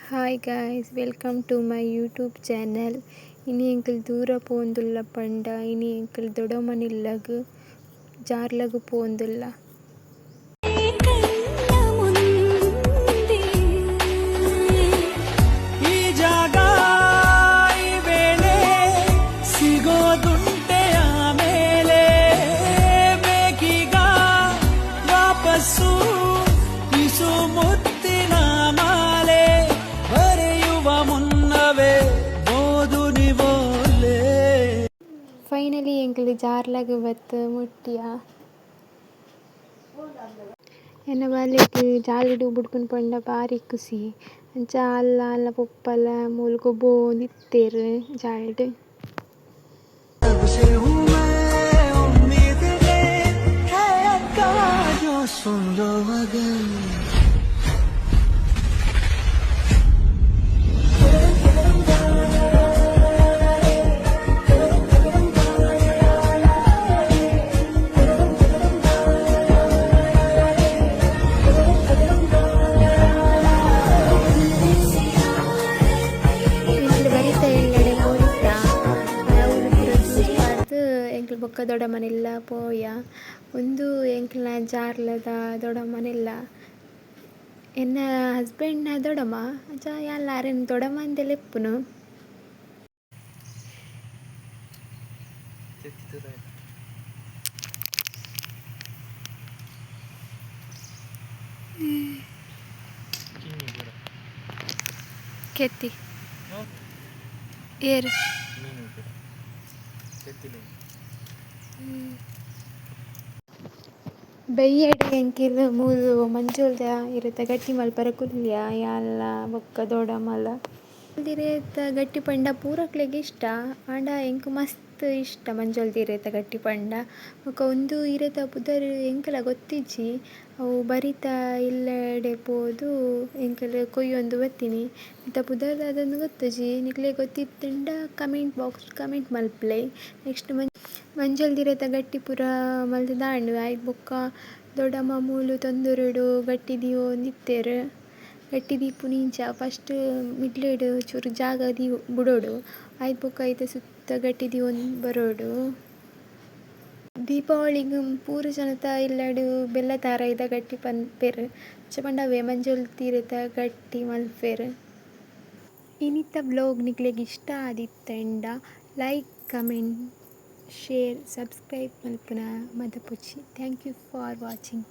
Hi guys, welcome to my YouTube channel. Ini engkau dura pondulla panda, ini engkau dodo manillagu, jarlagu pondulla. Finally ಎಂಕ್ಲು ಜಾರ್ಲಾಗ್ ಬತ್ತು ಮುಟ್ಟಿಯ ಎನ್ನ ಬಾಲೆಗ್ ಜಾಲಿಡ್ ಬುಡ್ಪುನ ಪಂಡ ಬಾರಿ ಖುಷಿ ಅಂಚ ಅಲ್ಲ ಅಲ್ಲ ಪೊಪ್ಪಲ ಮೂಲು ಬೋಂದಿತ್ತೇರು ಜಾಲಿಡ್ ಎಂಕ್ಲು ಬೊಕ್ಕ ದೊಡ್ಡಮ್ಮನೆಲ್ಲ ಪೋಯ ಒಂದು ಎಂಕ್ಲ ಜಾರ್ಲದ ದೊಡ್ಡಮ್ಮನೆಲ್ಲ ಎನ್ನ ಹಸ್ಬೆಂಡ್ನ ದೊಡ್ಡಮ್ಮ ಅಂಚ ಯಾಲ್ಲಾರೆನ್ ದೊಡ್ಡಮ್ಮ ಅಂತೆಲ್ಲ ಎಪ್ಪುನು ಕೆತ್ತಿ ಏರು ಬೈಯಡೆ ಎಂಕಿಲ್ ಮೂಲು ಮಂಜೋಲ್ದ ಇರತ್ತ ಗಟ್ಟಿ ಮಲ್ಪರ ಕುಲ್ಯ ಯಾಲ್ಲ ಬೊಕ್ಕ ದೊಡ್ಡಮಲ್ಲ ಇರೇತ ಗಟ್ಟಿ ಪಂಡ ಪೂರಕ್ಲೆಗ್ ಇಷ್ಟ ಆಂಡ ಎಂಕ್ ಮಸ್ತ್ ಇಷ್ಟ ಮಂಜೋಲ್ದ ಇರೇತ ಗಟ್ಟಿ ಪಂಡ ಬೊಕ ಒಂದು ಇರೇತ ಪುದರ್ ಎಂಕಲ ಗೊತ್ತಿಜ್ಜಿ ಅವು ಬರಿತ ಇಲ್ಲಡೆ ಪೋದು ಎಂಕಲ್ ಕೊಯ್ಯೊಂದು ಬತ್ತಿನಿ ಇಂತ ಪುದರ್ ಅದೊಂದು ಗೊತ್ತುಜಿ ನಿಕ್ಲೆ ಗೊತ್ತಿತ್ತಂಡ ಕಮೆಂಟ್ ಮಲ್ಪಲೆ ನೆಕ್ಸ್ಟ್ ಮಂಜೋಲ್ದ ಇರೇತ ಗಟ್ಟಿ ಪೂರ ಮಲ್ತ್ ದಾಂಡ್ ಆಯ್ತು ಬೊಕ್ಕ ದೊಡ್ಡಮ್ಮ ಮೂಲು ತೊಂದರೆಡು ಗಟ್ಟಿ ದೀವೊಂದಿತ್ತೇರು ಗಟ್ಟಿ ದೀಪುನಿಂಚ ಫಸ್ಟ್ ಮಿಡ್ಲೆಡ್ ಚೂರು ಜಾಗ ಬುಡೋಡು ಆಯ್ತು ಬೊಕ್ಕ ಐತೆ ಸುತ್ತ ಗಟ್ಟಿ ದೀವೊಂದು ಬರೋಡು ದೀಪಾವಳಿಗ್ ಪೂರ ಜನತ ಇಲ್ಲಡು ಬೆಲ್ಲ ತಾರ ಇದ್ದ ಗಟ್ಟಿ ಪನ್ಪೆರ್ ಪಂಡವೇ ಮಂಜೋಲ್ತಿರೆತ ಗಟ್ಟಿ ಮಲ್ಪೆರ್ ಇನ್ನಿತ್ತ ಬ್ಲಾಗ್ ನಿಕ್ಲೆಗ್ ಇಷ್ಟ ಆದಿತ್ತಂಡ ಲೈಕ್ ಕಮೆಂಟ್ ಶೇರ್ ಸಬ್ಸ್ಕ್ರೈಬ್ ಮಲ್ಪುನ ಮದಪುಜಿ ಥ್ಯಾಂಕ್ ಯು ಫಾರ್ ವಾಚಿಂಗ್.